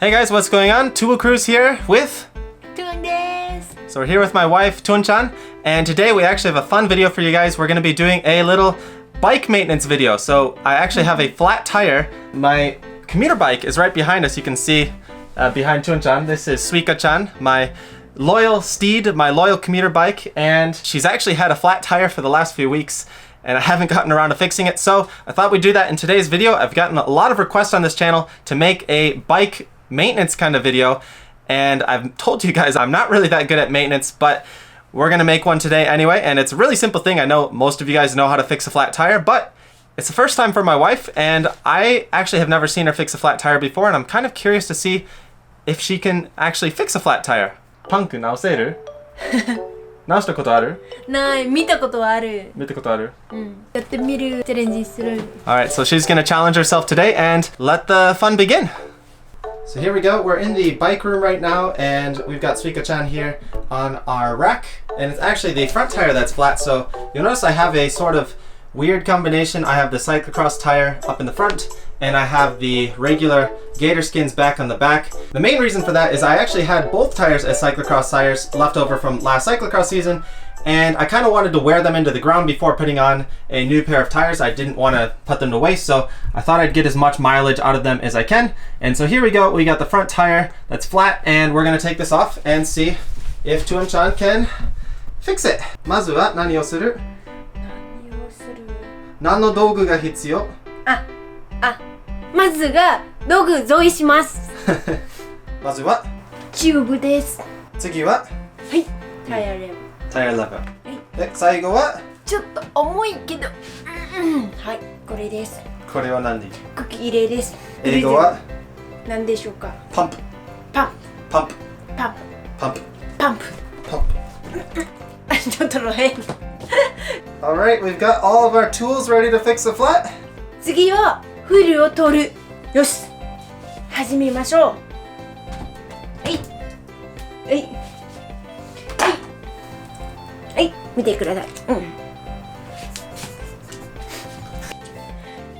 Hey guys, what's going on? Tubu Cruz here with Thuong desu. So we're here with my wife Thuong-chan, and today we actually have a fun video for you guys. We're going to be doing a little bike maintenance video. So I actually have a flat tire. My commuter bike is right behind us. You can see behind Thuong-chan. This is Suika-chan, my loyal steed, my loyal commuter bike, and she's actually had a flat tire for the last few weeks and I haven't gotten around to fixing it, so I thought we'd do that in today's video. I've gotten a lot of requests on this channel to make a bike maintenance kind of video, and I've told you guys I'm not really that good at maintenance, but we're gonna make one today anyway, and it's a really simple thing. I know most of you guys know how to fix a flat tire, but it's the first time for my wife, and I actually have never seen her fix a flat tire before, and I'm kind of curious to see if she can actually fix a flat tire. Punk, 直せる? 直したことある? ない、見たことある。見たことある? やってみる、チャレンジする。 Alright, so she's gonna challenge herself today and let the fun begin. So here we go, we're in the bike room right now and we've got Suika-chan here on our rack, and it's actually the front tire that's flat, so you'll notice I have a sort of weird combination. I have the cyclocross tire up in the front and I have the regular Gatorskins back on the back. The main reason for that is I actually had both tires as cyclocross tires left over from last cyclocross season, and I kind of wanted to wear them into the ground before putting on a new pair of tires. I didn't want to put them to waste, so I thought I'd get as much mileage out of them as I can. And so here we go, we got the front tire that's flat, and we're going to take this off and see if Thuong-chan can fix it. まずは何をする? 何の道具が必要? まずが道具用意します。まずはチューブです。次はタイヤレバー。タイヤレバー。で、最後はちょっと重いけど、はい、これです。これは何で? 茎入れです。英語は何でしょうか? パンプ。パンプ。パンプ。パンプ。パンプ。パンプ。パンプ。ちょっと変。Alright, we've got all of our tools ready to fix the flat. 次はフィルを取る。よし、始めましょう。見てください。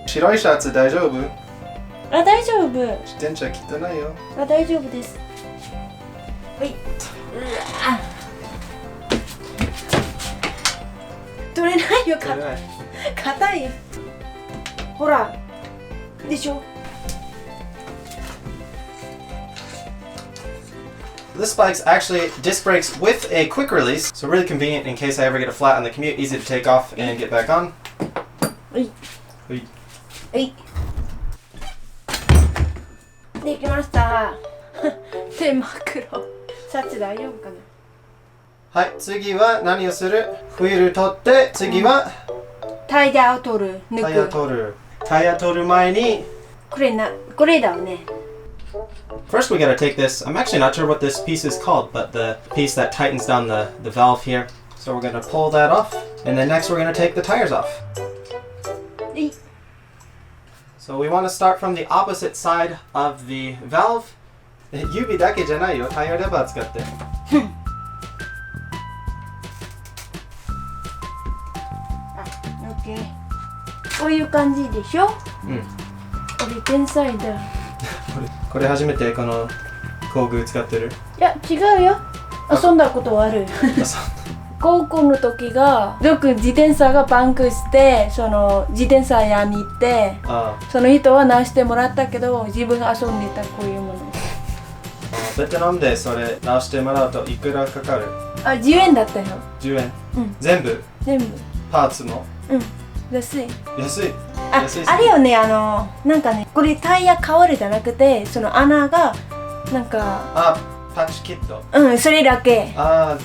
白いシャツ大丈夫? 大丈夫。自転車汚いよ。大丈夫です。取れないよ、硬い。ほら、でしょ。This bike's actually disc brakes with a quick release, so really convenient in case I ever get a flat on the commute, easy to take off and get back on. できました。手真っ黒。シャツ大丈夫かな? はい、次は何をする? フィル取って、次はタイヤを取る。抜く。タイヤ取る。タイヤ取る前にこれだよね。First we gotta take this, I'm actually not sure what this piece is called, but the piece that tightens down the valve here. So we're gonna pull that off, and then next we're gonna take the tires off. So we want to start from the opposite side of the valve. 指だけじゃないよ、タイヤレバー使って。OK。こういう感じでしょ? これ天才だ。これ初めてこの工具使ってる? いや、違うよ。遊んだことはある。高校の時がよく自転車がパンクして、その自転車屋に行って、その人は直してもらったけど、自分が遊んでたこういうもの。ベトナムでそれ直してもらうといくらかかる? 10円だったよ。10円? 全部? 全部。パーツも? 安い。安い? あれよね、なんかね、これタイヤ変わるじゃなくて、その穴がなんかパッチキット? それだけ。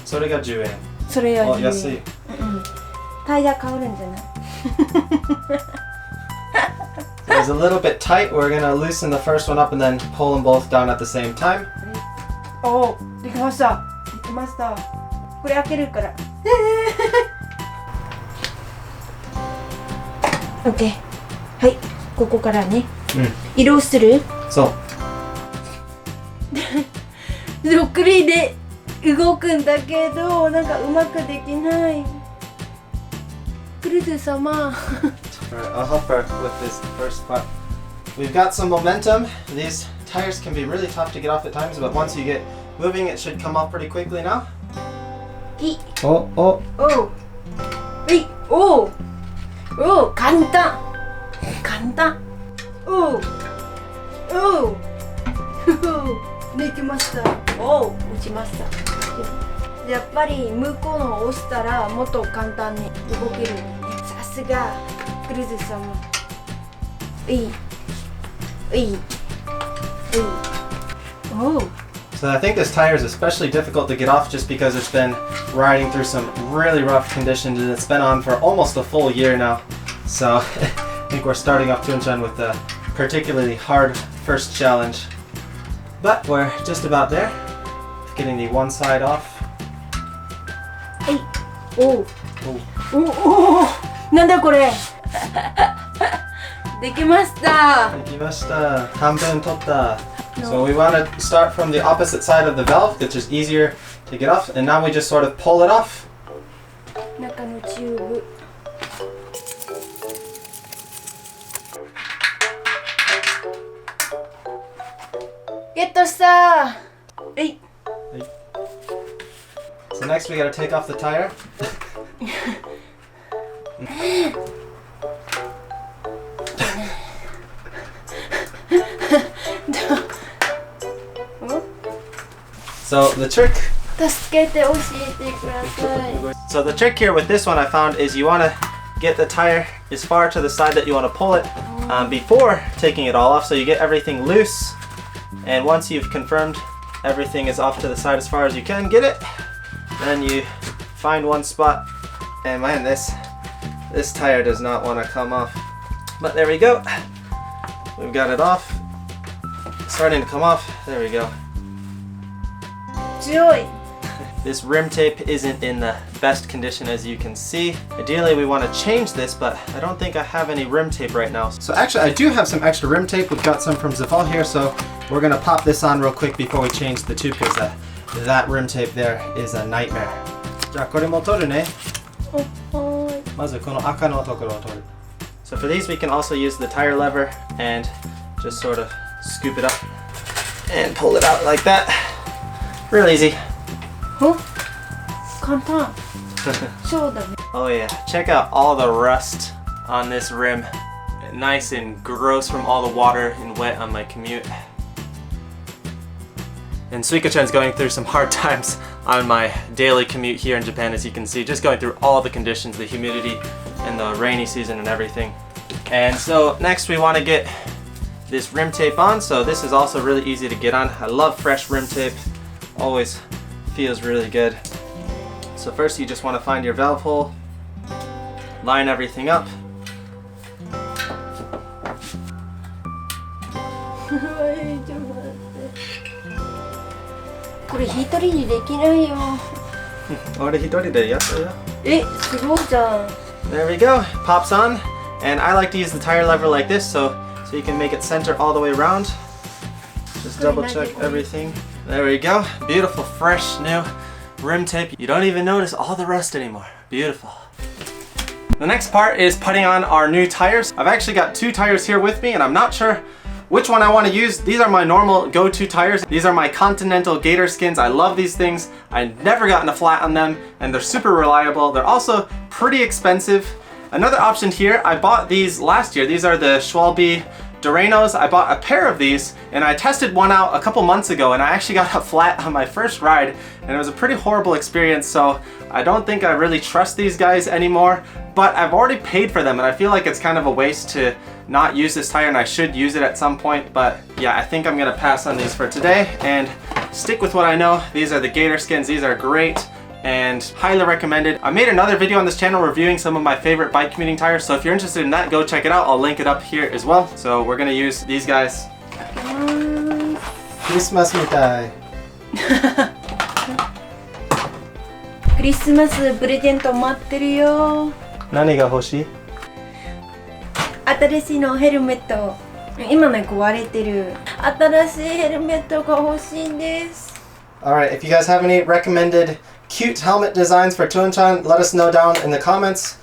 それが10円. それが10円。安い。タイヤ変わるんじゃない? It's a little bit tight. We're gonna loosen the first one up and then pull them both down at the same time. できました。できました。これ開けるから。OK。はい、ここからね。移動する? そう。そっくりで動くんだけど、なんかうまくできない。クルーズ様。Alright, I'll help her with this first part. We've got some momentum. These tires can be really tough to get off at times, but once you get moving, it should come off pretty quickly now. Oh, oh. Oh. Hey. Oh. Oh. 簡単。簡単。Oh. Oh. できました。おう、打ちました。やっぱり向こうの押したらもっと簡単に動ける。さすがクルーズ様。Oh. So I think this tire is especially difficult to get off just because it's been riding through some really rough conditions and it's been on for almost a full year now. So I think we're starting off Thuong-chan with a particularly hard first challenge. But we're just about there. Getting the one side off. Hey. Oh. Oh. なんだこれ。できました。できました。半分取った。So we want to start from the opposite side of the valve, which is easier to get off, and now we just sort of pull it off. 中のチューブ。ゲットした。えい。So next we gotta take off the tire. So the trick. So the trick here with this one I found is you want to get the tire as far to the side that you want to pull it before taking it all off, so you get everything loose. And once you've confirmed everything is off to the side as far as you can get it, then you find one spot. And man, this tire does not want to come off. But there we go. We've got it off. Starting to come off. There we go. This rim tape isn't in the best condition, as you can see. Ideally we want to change this, but I don't think I have any rim tape right now. So actually I do have some extra rim tape. We've got some from Zafal here, so we're gonna pop this on real quick before we change the tube, because that rim tape there is a nightmare. じゃあこれも取るね。まずこの赤のところを取る。So for these we can also use the tire lever and just sort of scoop it up and pull it out like that. Real easy. Huh? 簡単。そうだね。Oh yeah, check out all the rust on this rim. Nice and gross from all the water and wet on my commute. And Suika-chan's going through some hard times on my daily commute here in Japan, as you can see, just going through all the conditions, the humidity and the rainy season and everything. And so next we want to get this rim tape on. So this is also really easy to get on. I love fresh rim tape. Always feels really good. So first you just want to find your valve hole, line everything up. これ一人にできないよ。俺一人でやったよ。え、すごいじゃん。There we go. Pops on. And I like to use the tire lever like this, so you can make it center all the way around. Just double check everything. There we go. Beautiful, fresh, new rim tape. You don't even notice all the rust anymore. Beautiful. The next part is putting on our new tires. I've actually got two tires here with me, and I'm not sure which one I want to use. These are my normal go-to tires. These are my Continental Gatorskins. I love these things. I've never gotten a flat on them, and they're super reliable. They're also pretty expensive. Another option here, I bought these last year. These are the Schwalbe Duranos. I bought a pair of these, and I tested one out a couple months ago, and I actually got a flat on my first ride, and it was a pretty horrible experience. So I don't think I really trust these guys anymore, but I've already paid for them, and I feel like it's kind of a waste to not use this tire, and I should use it at some point. But yeah, I think I'm gonna pass on these for today and stick with what I know. These are the Gatorskins. These are great and highly recommended. I made another video on this channel reviewing some of my favorite bike commuting tires, so if you're interested in that, go check it out. I'll link it up here as well. So we're gonna use these guys. Christmas みたい。クリスマスプレゼント待ってるよ。何が欲しい？新しいのヘルメット。今ね壊れてる。新しいヘルメットが欲しいんです。Alright, if you guys have any recommended cute helmet designs for Thuong-chan, let us know down in the comments.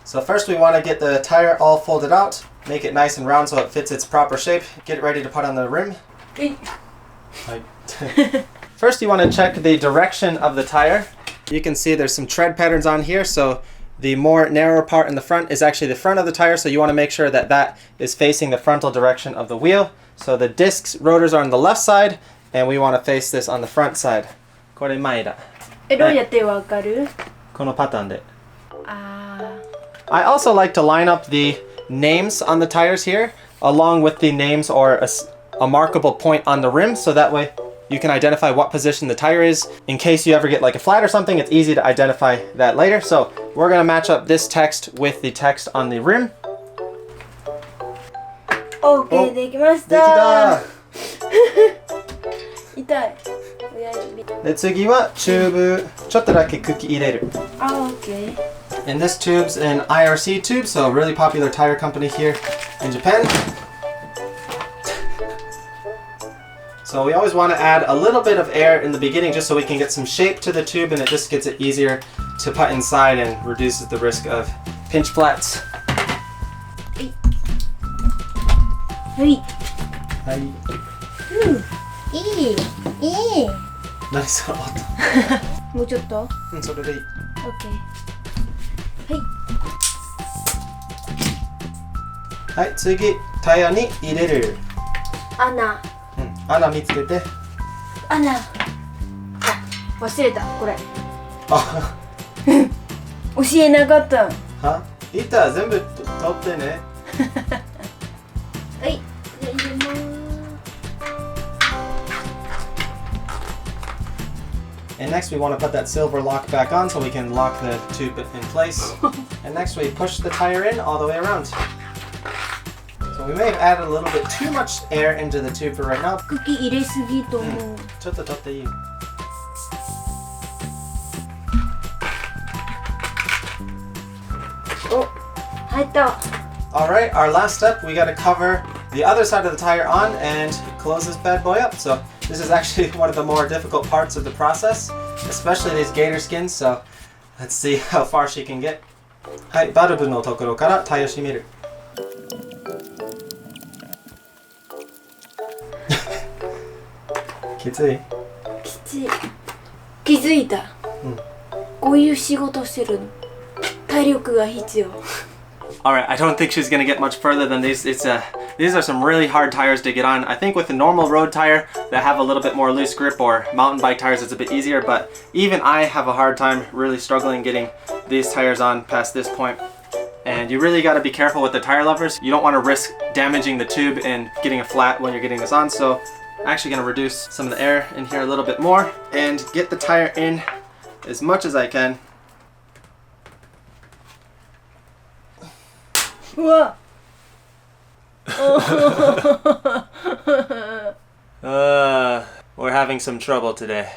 So first we want to get the tire all folded out. make it nice and round so it fits its proper shape. Get it ready to put on the rim. First, you want to check the direction of the tire. You can see there's some tread patterns on here, so the more narrow part in the front is actually the front of the tire, so you want to make sure that that is facing the frontal direction of the wheel. So the discs, rotors are on the left side, and we want to face this on the front side. これ前だ。どうやってわかる？このパターンで。I also like to line up the names on the tires here along with the names or a markable point on the rim, so that way you can identify what position the tire is. In case you ever get like a flat or something, it's easy to identify that later. So we're going to match up this text with the text on the rim. OK、できました。痛い。で次はチューブちょっとだけ茎入れる。OK。And this tube's an IRC tube, so a really popular tire company here in Japan. So we always want to add a little bit of air in the beginning just so we can get some shape to the tube, and it just gets it easier to put inside and reduces the risk of pinch flats. はい。はい。いい。何その音？もうちょっと？それでいい。OK。はい。はい、次、タイヤに入れる。穴。穴見つけて。穴。忘れた、これ。あ教えなかった。は？板全部取ってね。はい、じゃあ入れます。And next we want to put that silver lock back on so we can lock the tube in place. And next we push the tire in all the way around. So we may have added a little bit too much air into the tube for right now. 茎入れすぎと思う。ちょっと取っていい？お、入った。Alright, our last step, we got to cover the other side of the tire on and close this bad boy up. So this is actually one of the more difficult parts of the process, especially these gator skins. So let's see how far she can get. はい、バルブのところからタイヤを閉める。きつい？きつい。気づいた。こういう仕事してるの。体力が必要。Alright, I don't think she's gonna get much further than these. These are some really hard tires to get on. I think with a normal road tire that have a little bit more loose grip, or mountain bike tires, it's a bit easier, but even I have a hard time really struggling getting these tires on past this point. And you really gotta be careful with the tire levers. You don't wanna risk damaging the tube and getting a flat when you're getting this on, so I'm actually gonna reduce some of the air in here a little bit more and get the tire in as much as I can. うわ。We're having some trouble today.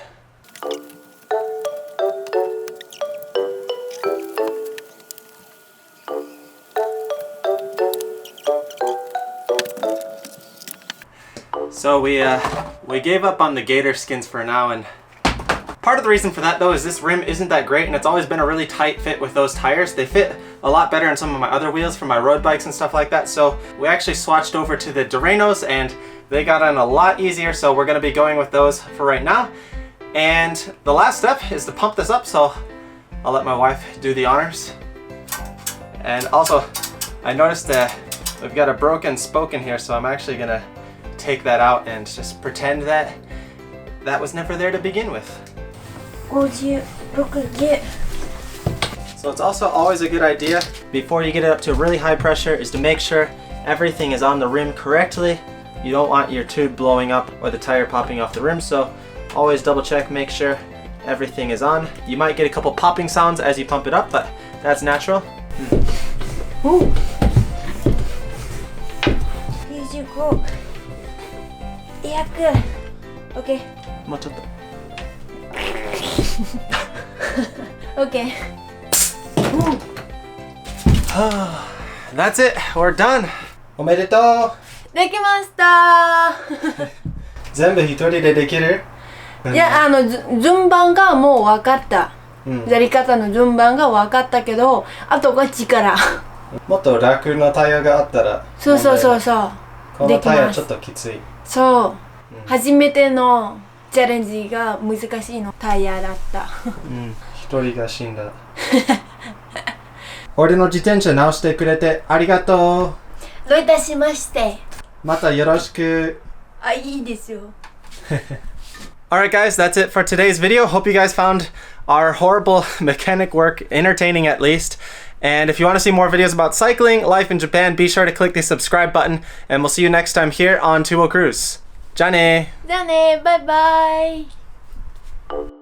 So we gave up on the gator skins for now, and part of the reason for that though is this rim isn't that great, and it's always been a really tight fit with those tires. They fit a lot better on some of my other wheels for my road bikes and stuff like that. So we actually swatched over to the Duranos and they got on a lot easier. So we're gonna be going with those for right now. And the last step is to pump this up. So I'll let my wife do the honors. And also I noticed that we've got a broken spoke in here. So I'm actually gonna take that out and just pretend that that was never there to begin with. 56. So it's also always a good idea before you get it up to really high pressure is to make sure everything is on the rim correctly. You don't want your tube blowing up or the tire popping off the rim, so always double check, make sure everything is on. You might get a couple popping sounds as you pump it up, but that's natural. Ooh. 95. 100. Okay. もうちょっと。Okay. That's it. We're done. おめでとう。できました。全部一人でできる？いや、順番がもう分かった。やり方の順番が分かったけど、あとが力。もっと楽なタイヤがあったら。そうそうそうそう。このタイヤちょっときつい。そう、初めてのチャレンジが難しいのタイヤだった。一人が死んだ。俺の自転車直してくれてありがとう。どういたしまして。またよろしく。あ、いいですよ。Alright guys, that's it for today's video. Hope you guys found our horrible mechanic work entertaining at least. And if you want to see more videos about cycling, life in Japan, be sure to click the subscribe button. And we'll see you next time here on Tuo Cruise. じゃあね。じゃあね、バイバイ。